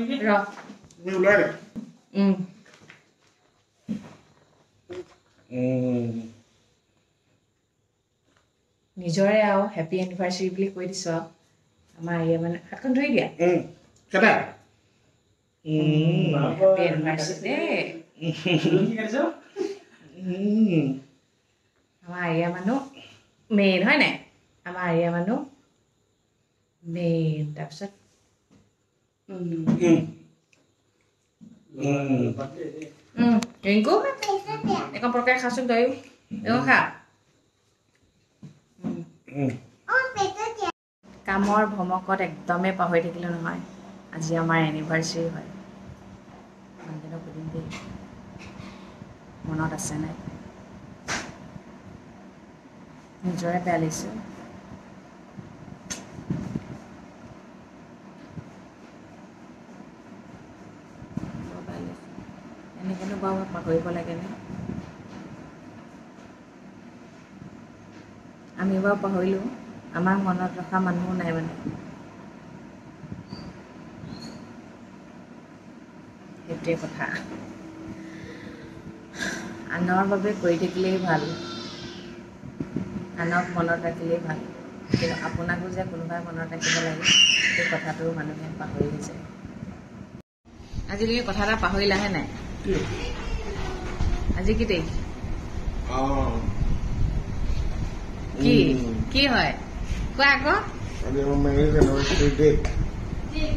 ৰ তুমি ওলাই দে নিজৰে আৰু হেপী এনিভাৰ্চাৰী বুলি কৈ দিছ আমাৰ ইয়ে মানে হাতখন ধৰি দিয়া কেটা হেপী এনিভাৰ্চাৰী দেই আমাৰ আৰিয়া মানুহ মেইন হয় নাই আমাৰ আৰিয়া মানুহ মেইন তাৰপিছত ৰিংকু এখন প্ৰকাৰে খাচোন তয়ো এখন খা কামৰ ভমকত একদমেই পাহৰি থাকিলোঁ নহয় আজি আমাৰ এনিভাৰ্চাৰী হয় মানুহজনক সুধিম দেই মনত আছে নাই নিজৰে বেয়া লাগিছে এনেকৈনো বাৰু পাহৰিব লাগেনে আমি বাৰু পাহৰিলোঁ আমাক মনত ৰখা মানুহো নাই মানে সেইটোৱে কথা আনৰ বাবে কৰি থাকিলেই ভাল আনক মনত ৰাখিলেই ভাল কিন্তু আপোনাকো যে কোনোবাই মনত ৰাখিব লাগে সেই কথাটো মানুহে পাহৰি যায় আজিলৈকে কথা এটা পাহৰিলাহে নাই আজি কি তাৰিখ কি কি হয় কোৱা আকৌ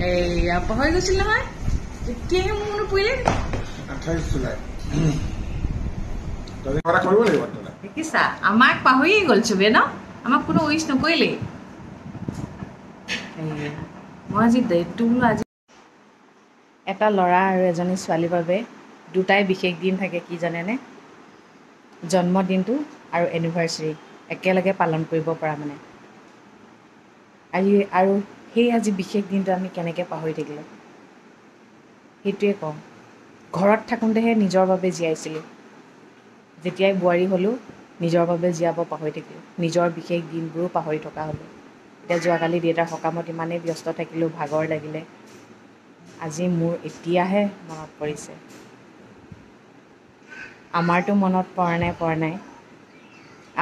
এইয়া পাহৰি গৈছিল নহয় এতিয়াহে মোৰ মনত পৰিলে 28 জুলাই কৰিব লাগিব দেখিছা আমাক পাহৰিয়ে গ'ল চবে ন আমাক কোনো উইচ নকৰিলেই মই আজি ডেটটো বোলো আজি এটা ল'ৰা আৰু এজনী ছোৱালীৰ বাবে দুটাই বিশেষ দিন থাকে কি জানেনে জন্মদিনটো আৰু এনিভাৰ্চাৰী একেলগে পালন কৰিব পৰা মানে আৰু সেই আজি বিশেষ দিনটো আমি কেনেকৈ পাহৰি থাকিলোঁ সেইটোৱে কওঁ ঘৰত থাকোঁতেহে নিজৰ বাবে জীয়াইছিলোঁ যেতিয়াই বোৱাৰী হ'লোঁ নিজৰ বাবে জীয়াব পাহৰি থাকিলোঁ নিজৰ বিশেষ দিনবোৰো পাহৰি থকা হ'লোঁ এতিয়া যোৱাকালি দেউতাৰ সকামত ইমানেই ব্যস্ত থাকিলোঁ ভাগৰ লাগিলে আজি মোৰ এতিয়াহে মনত পৰিছে আমাৰতো মনত পৰা নাই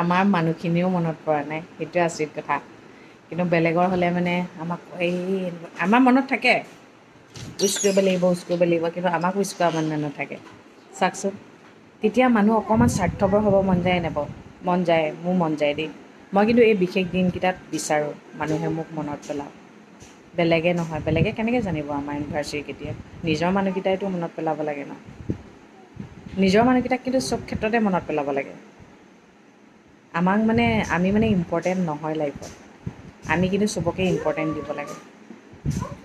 আমাৰ মানুহখিনিও মনত পৰা নাই সেইটোৱে আচৰিত কথা কিন্তু বেলেগৰ হ'লে মানে আমাক এই আমাৰ মনত থাকে উইচ কৰিব লাগিব কিন্তু আমাক উইচ কৰা মানুহ নাথাকে চাওকচোন তেতিয়া মানুহ অকণমান স্বাৰ্থপৰ হ'ব মন যায় নাপাওঁ মন যায় মোৰ মন যায় দেই মই কিন্তু এই বিশেষ দিনকেইটাত বিচাৰোঁ মানুহে মোক মনত পেলাওক বেলেগে নহয় বেলেগে কেনেকৈ জানিব আমাৰ এনিভাৰ্চাৰী কেতিয়া নিজৰ মানুহকেইটাইতো মনত পেলাব লাগে ন নিজৰ মানুহকেইটাক কিন্তু চব ক্ষেত্ৰতে মনত পেলাব লাগে আমাক মানে আমি মানে ইম্পৰ্টেণ্ট নহয় লাইফত আমি কিন্তু চবকে ইম্পৰ্টেণ্ট দিব লাগে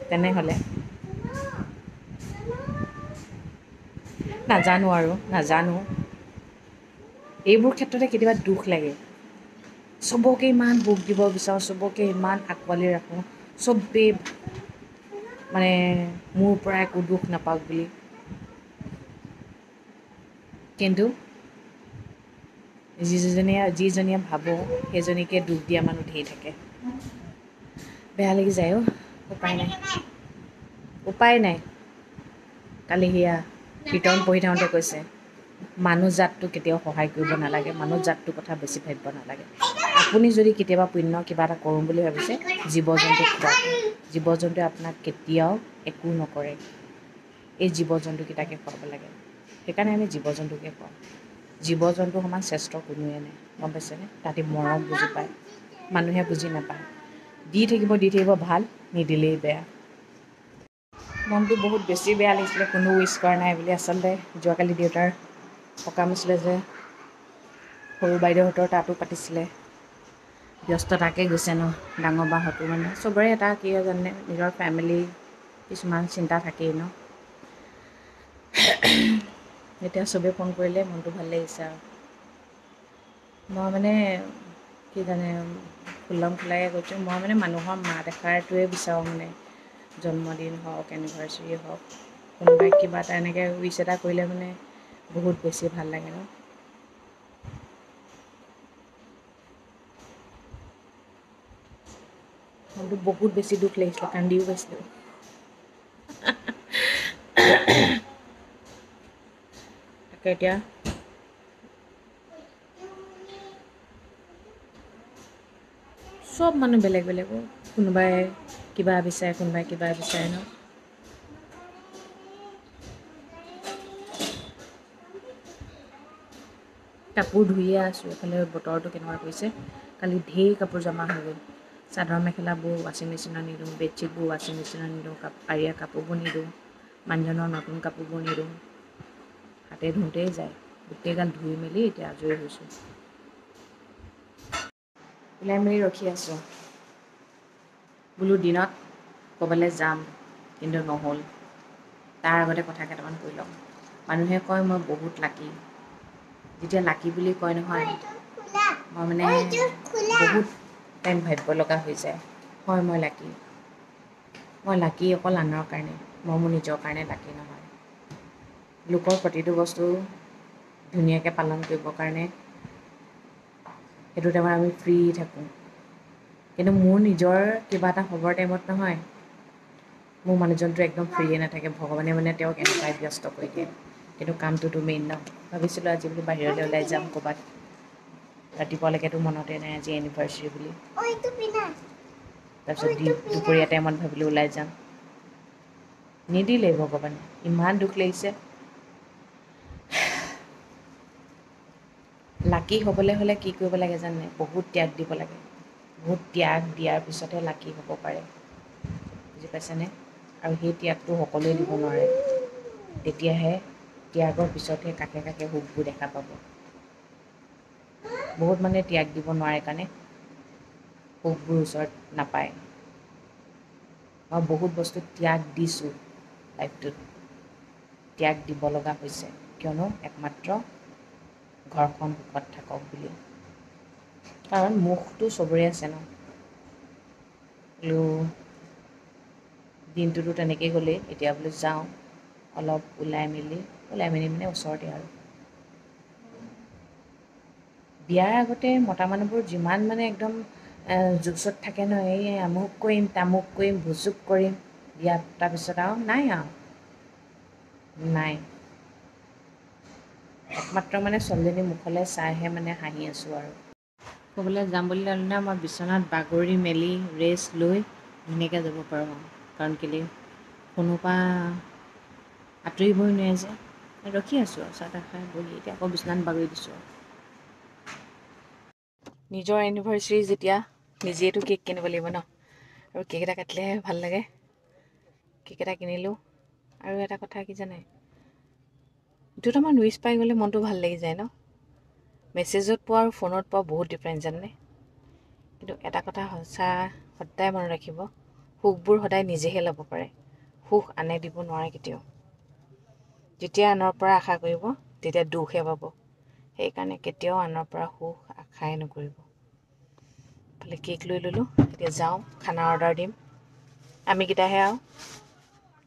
তেনেহ'লে নাজানো এইবোৰ ক্ষেত্ৰতে কেতিয়াবা দুখ লাগে চবকে ইমান দুখ দিব বিচাৰোঁ চবকে ইমান আঁকোৱালি ৰাখোঁ চবেই মানে মোৰ পৰা একো দুখ নাপাওক বুলি কিন্তু যিজনীয়ে ভাবোঁ সেইজনীকে দুখ দিয়া মানুহ ধেৰ থাকে বেয়া লাগি যায় উপায় নাই কালি সেয়া কীৰ্তন পঢ়ি থাকোঁতে কৈছে মানুহ জাতটো কেতিয়াও সহায় কৰিব নালাগে মানুহ জাতটোৰ কথা বেছি ভাবিব নালাগে আপুনি যদি কেতিয়াবা পুণ্য কিবা এটা কৰোঁ বুলি ভাবিছে জীৱ জন্তুক খুৱাওক জীৱ জন্তুৱে আপোনাক কেতিয়াও একো নকৰে এই জীৱ জন্তুকেইটাকে খুৱাব লাগে সেইকাৰণে আমি জীৱ জন্তুকে খুৱাওঁ জীৱ জন্তু সমান শ্ৰেষ্ঠ কোনোৱে নাই গম পাইছেনে তাহাঁতি মৰম বুজি পায় মানুহে বুজি নাপায় দি থাকিব ভাল নিদিলেই বেয়া মনটো বহুত বেছি বেয়া লাগিছিলে কোনো উইচ কৰা নাই বুলি আচলতে যোৱাকালি দেউতাৰ সকাম আছিলে যে সৰু বাইদেউহঁতৰ তাতো পাতিছিলে ব্যস্ততাকে গৈছে ন ডাঙৰ বাহঁতো মানে চবৰে এটা কি জানে নিজৰ ফেমিলি কিছুমান চিন্তা থাকেই ন এতিয়া চবেই ফোন কৰিলে মনটো ভাল লাগিছে আৰু মই মানে কি জানে খুলম খোলাকৈ কৈছোঁ মই মানে মানুহৰ মাত এষাৰটোৱে বিচাৰোঁ মানে জন্মদিন হওক এনিভাৰ্চাৰী হওক কোনোবাই কিবা এটা এনেকৈ উইচ এটা কৰিলে মানে বহুত বেছি ভাল লাগে ন মনটো বহুত বেছি দুখ লাগিছিলে কান্দিও গৈছিলোঁ এতিয়া চব মানুহ বেলেগ বেলেগ কোনোবাই কিবা বিচাৰে কোনোবাই কিবা বিচাৰে ন কাপোৰ ধুইয়ে আছোঁ এফালে বতৰটো কেনেকুৱা কৰিছে কালি ঢেৰ কাপোৰ জমা হৈ গ'ল চাদৰ মেখেলাবোৰ ৱাশ্বিং মেচিনত নিদিওঁ বেডশ্বীটবোৰ ৱাশ্বিং মেচিনত নিদিওঁ আৰিয়া কাপোৰবোৰ নিদিওঁ মানুহজনৰ নতুন কাপোৰবোৰ নিদিওঁ হাতে ধুওঁতেই যায় গোটেইগাল ধুই মেলি এতিয়া আজৰি হৈছোঁ ওলাই মেলি ৰখি আছোঁ বোলো দিনত ক'ৰবালৈ যাম কিন্তু নহ'ল তাৰ আগতে কথা কেইটামান কৈ লওঁ মানুহে কয় মই বহুত লাকি যেতিয়া লাকি বুলি কয় নহয় মই মানে বহুত টাইম ভাবিব লগা হৈ যায় হয় মই লাকি অকল আনৰ কাৰণে মই মোৰ নিজৰ কাৰণে লাকি নহয় লোকৰ প্ৰতিটো বস্তু ধুনীয়াকৈ পালন কৰিবৰ কাৰণে সেইটো টাইমত আমি ফ্ৰী থাকোঁ কিন্তু মোৰ নিজৰ কিবা এটা হ'বৰ টাইমত নহয় মোৰ মানুহজনটো একদম ফ্ৰীয়ে নাথাকে ভগৱানে মানে তেওঁক এনেকুৱাই ব্যস্ত কৰি দিয়ে কিন্তু কামটোতো মেইন ন ভাবিছিলোঁ আজি বোলো বাহিৰলৈ ওলাই যাম ক'ৰবাত ৰাতিপুৱালৈকেতো মনতে নাই আজি এনিভাৰ্চেৰি বুলি তাৰপিছত দুপৰীয়া টাইমত ভাবিলোঁ ওলাই যাম নিদিলে ভগৱানে ইমান দুখ লাগিছে লাকি হ'বলৈ হ'লে কি কৰিব লাগে জানে বহুত ত্যাগ দিব লাগে বহুত ত্যাগ দিয়াৰ পিছতহে লাকি হ'ব পাৰে বুজি পাইছেনে আৰু সেই ত্যাগটো সকলোৱে দিব নোৱাৰে তেতিয়াহে ত্যাগৰ পিছতহে কাষে কাষে সুখবোৰ দেখা পাব বহুত মানে ত্যাগ দিব নোৱাৰে কাৰণে সুখবোৰ ওচৰত নাপায় মই বহুত বস্তু ত্যাগ দিছোঁ লাইফটোত ত্যাগ দিব লগা হৈছে কিয়নো একমাত্ৰ ঘৰখন সুখত থাকক বুলি কাৰণ মুখটো চবৰে আছে ন বোলো দিনটোতো তেনেকেই গ'লেই এতিয়া বোলো যাওঁ অলপ ওলাই মেলি মানে ওচৰতে আৰু বিয়াৰ আগতে মতা মানুহবোৰ যিমান মানে একদম জোচত থাকে ন এই আমুক কৰিম তামুক কৰিম ভুচুক কৰিম বিয়া পতাৰ পিছত আৰু নাই একমাত্ৰ মানে ছোৱালীজনী মুখলৈ চাইহে মানে হাঁহি আছোঁ আৰু ক'ৰবালৈ যাম বুলি ল'লে মই বিচনাত বাগৰি মেলি ৰেষ্ট লৈ ধুনীয়াকৈ যাব পাৰোঁ কাৰণ কেলৈ ফোনৰ পৰা আঁতৰিবই নোৱাৰে যে ৰখি আছোঁ আৰু চাহ তাহ খাই বহি এতিয়া আকৌ বিচনাত বাগৰি দিছোঁ নিজৰ এনিভাৰ্চেৰী যেতিয়া নিজেইতো কেক কিনিব লাগিব ন আৰু কেক এটা কাটিলেহে ভাল লাগে কেক এটা কিনিলোঁ আৰু এটা কথা কি জানে দুটামান উইচ পাই গ'লে মনটো ভাল লাগি যায় ন মেছেজত পোৱা আৰু ফোনত পোৱা বহুত ডিফাৰেঞ্চ জানে কিন্তু এটা কথা সঁচা সদায় মনত ৰাখিব সুখবোৰ সদায় নিজেহে ল'ব পাৰে সুখ আনে দিব নোৱাৰে কেতিয়াও যেতিয়া আনৰ পৰা আশা কৰিব তেতিয়া দুখহে পাব সেইকাৰণে কেতিয়াও আনৰ পৰা সুখ আশাই নকৰিব ফালে কেক লৈ ল'লোঁ এতিয়া যাওঁ খানা অৰ্ডাৰ দিম আমিকেইটাহে আৰু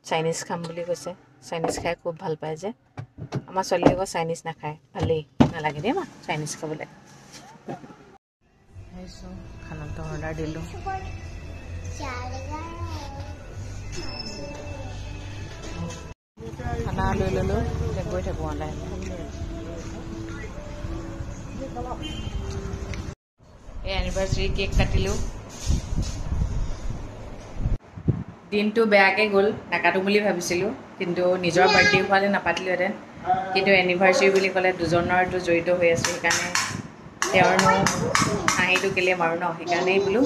চাইনিজ খাম বুলি কৈছে চাইনিজ খাই খুব ভাল পায় যে আমাৰ ছোৱালীয়ে আকৌ চাইনিজ নাখায় ভালেই নালাগে দেই আমাক চাইনিজ খাবলৈ খানাটো অৰ্ডাৰ দিলোঁ খানা লৈ ল'লোঁ এতিয়া গৈ থাকোঁ অনলাইন এই এনিভাৰ্চাৰী কেক কাটিলোঁ দিনটো বেয়াকৈ গ'ল নাকাটো বুলি ভাবিছিলোঁ কিন্তু নিজৰ বাৰ্থডে হোৱালে নাপাতিলোহেঁতেন কিন্তু এনিভাৰ্চাৰী বুলি ক'লে দুজনৰতো জড়িত হৈ আছোঁ সেইকাৰণে তেওঁৰনো হাঁহিটো কেলৈ মাৰোঁ ন সেইকাৰণেই বোলো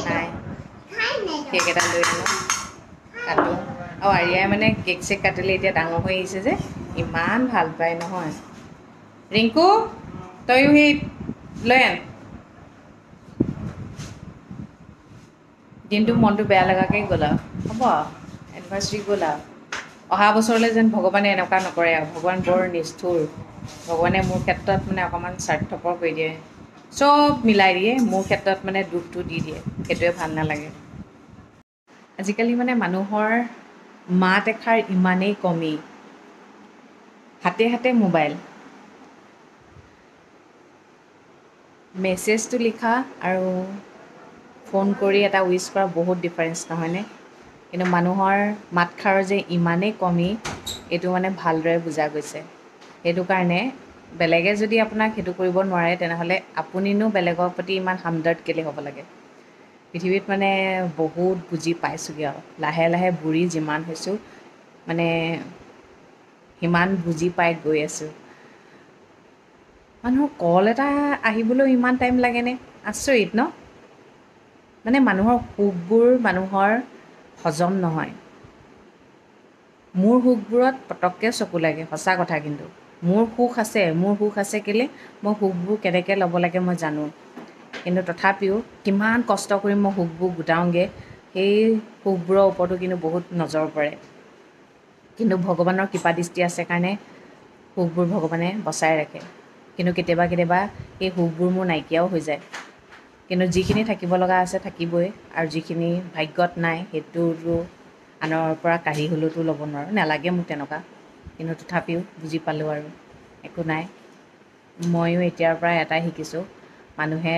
নাই কেক এটা লৈ আনো কাটো আৰু আৰিয়াই মানে কেক চেক কাটিলে এতিয়া ডাঙৰ হৈ আহিছে যে ইমান ভাল পায় নহয় ৰিংকু তয়ো সেই লৈ আন দিনটো মনটো বেয়া লগাকৈ গ'ল আৰু হ'ব এনিভাৰ্চাৰী গ'ল আৰু অহা বছৰলৈ যেন ভগৱানে এনেকুৱা নকৰে আৰু ভগৱান বৰ নিষ্ঠুৰ ভগৱানে মোৰ ক্ষেত্ৰত মানে অকণমান স্বাৰ্থপৰ কৰি দিয়ে চব মিলাই দিয়ে মোৰ ক্ষেত্ৰত মানে দুখটো দি দিয়ে সেইটোৱে ভাল নালাগে আজিকালি মানে মানুহৰ মাত এষাৰ ইমানেই কমি হাতে হাতে মোবাইল মেছেজটো লিখা আৰু ফোন কৰি এটা উইচ কৰা বহুত ডিফাৰেঞ্চ নহয়নে কিন্তু মানুহৰ মাতষাৰৰ যে ইমানেই কমি এইটো মানে ভালদৰে বুজা গৈছে সেইটো কাৰণে বেলেগে যদি আপোনাক সেইটো কৰিব নোৱাৰে তেনেহ'লে আপুনিনো বেলেগৰ প্ৰতি ইমান হামদৰ্দ কেলৈ হ'ব লাগে। পৃথিৱীত মানে বহুত বুজি পাইছোঁগৈ আৰু লাহে লাহে বুঢ়ী যিমান হৈছোঁ মানে সিমান বুজি পাই গৈ আছোঁ। মানুহৰ কল এটা আহিবলৈ ইমান টাইম লাগেনে? আচৰিত ন? মানে মানুহৰ সুখবোৰ মানুহৰ হজম নহয়। মোৰ সুখবোৰত পটককৈ চকু লাগে, সঁচা কথা। কিন্তু মোৰ সুখ আছে কেলৈ মই সুখবোৰ কেনেকৈ ল'ব লাগে মই জানো। কিন্তু তথাপিও কিমান কষ্ট কৰি মই সুখবোৰ গোটাওঁগৈ, সেই সুখবোৰৰ ওপৰতো কিন্তু বহুত নজৰ পৰে। কিন্তু ভগৱানৰ কৃপাদৃষ্টি আছে কাৰণে সুখবোৰ ভগৱানে বচাই ৰাখে। কিন্তু কেতিয়াবা কেতিয়াবা সেই সুখবোৰ মোৰ নাইকিয়াও হৈ যায়। কিন্তু যিখিনি থাকিব লগা আছে থাকিবই, আৰু যিখিনি ভাগ্যত নাই সেইটোতো আনৰ পৰা কাঢ়ি হ'লেওতো ল'ব নোৱাৰোঁ, নালাগে মোক তেনেকুৱা। কিন্তু তথাপিও বুজি পালোঁ আৰু একো নাই। ময়ো এতিয়াৰ পৰা এটাই শিকিছোঁ, মানুহে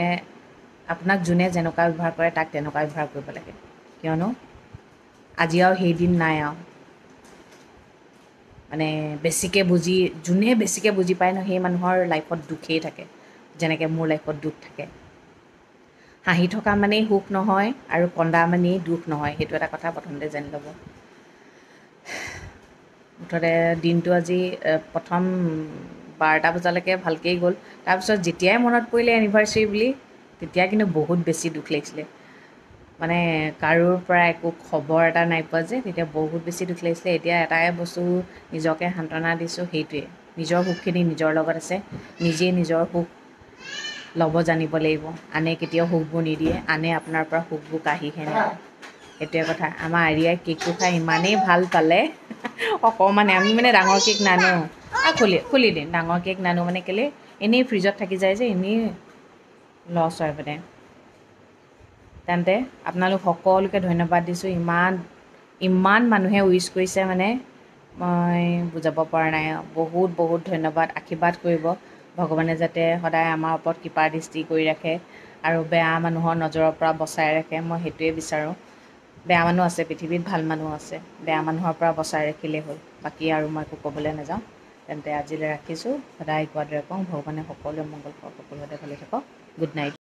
আপোনাক যোনে যেনেকুৱা ব্যৱহাৰ কৰে তাক তেনেকুৱা ব্যৱহাৰ কৰিব লাগে। কিয়নো আজি আৰু সেইদিন নাই আৰু মানে যোনে বেছিকৈ বুজি পায় ন সেই মানুহৰ লাইফত দুখেই থাকে, যেনেকৈ মোৰ লাইফত দুখ থাকে। হাঁহি থকা মানেই সুখ নহয় আৰু কন্দা মানেই দুখ নহয়, সেইটো এটা কথা প্ৰথমতে জানি ল'ব। মুঠতে দিনটো আজি প্ৰথম 12টা বজালৈকে ভালকেই গ'ল। তাৰপিছত যেতিয়াই মনত পৰিলে এনিভাৰ্চেৰি বুলি, তেতিয়া কিন্তু বহুত বেছি দুখ লাগিছিলে। মানে কাৰোৰ পৰা একো খবৰ এটা নাই পোৱা যে, তেতিয়া বহুত বেছি দুখ লাগিছিলে। এতিয়া এটাই বস্তু নিজকে সান্তনা দিছোঁ, সেইটোৱে নিজৰ সুখখিনি নিজৰ লগত আছে। নিজেই নিজৰ সুখ ল'ব জানিব লাগিব। আনে কেতিয়াও সুখবোৰ নিদিয়ে, আনে আপোনাৰ পৰা সুখবোৰ কাঢ়িহে নিয়ে। সেইটোৱে কথা। আমাৰ আৰিয়াই কেকটো খাই ইমানেই ভাল পালে, অকণমানে আমি মানে ডাঙৰ কেক নানো। খুলি দিম, ডাঙৰ কেক নানো মানে কেলৈ এনেই ফ্ৰিজত থাকি যায় যে, এনেই লছ হয় মানে। তেন্তে আপোনালোক সকলোকে ধন্যবাদ দিছোঁ। ইমান মানুহে উইচ কৰিছে মানে মই বুজাব পৰা নাই আৰু। বহুত বহুত ধন্যবাদ। আশীৰ্বাদ কৰিব ভগৱানে যাতে সদায় আমাৰ ওপৰত কৃপাৰ দৃষ্টি কৰি ৰাখে আৰু বেয়া মানুহৰ নজৰৰ পৰা বচাই ৰাখে। মই সেইটোৱে বিচাৰোঁ। বেয়া মানুহ আছে পৃথিৱীত, ভাল মানুহ আছে। বেয়া মানুহৰ পৰা বচাই ৰাখিলেই হ'ল, বাকী আৰু মই একো ক'বলৈ নাযাওঁ। তেন্তে আজিলৈ ৰাখিছোঁ। সদায় কোৱাৰ দৰে কওঁ, ভগৱানে সকলোৰে মংগল কৰক, সকলোতে ভালে থাকক। Good night.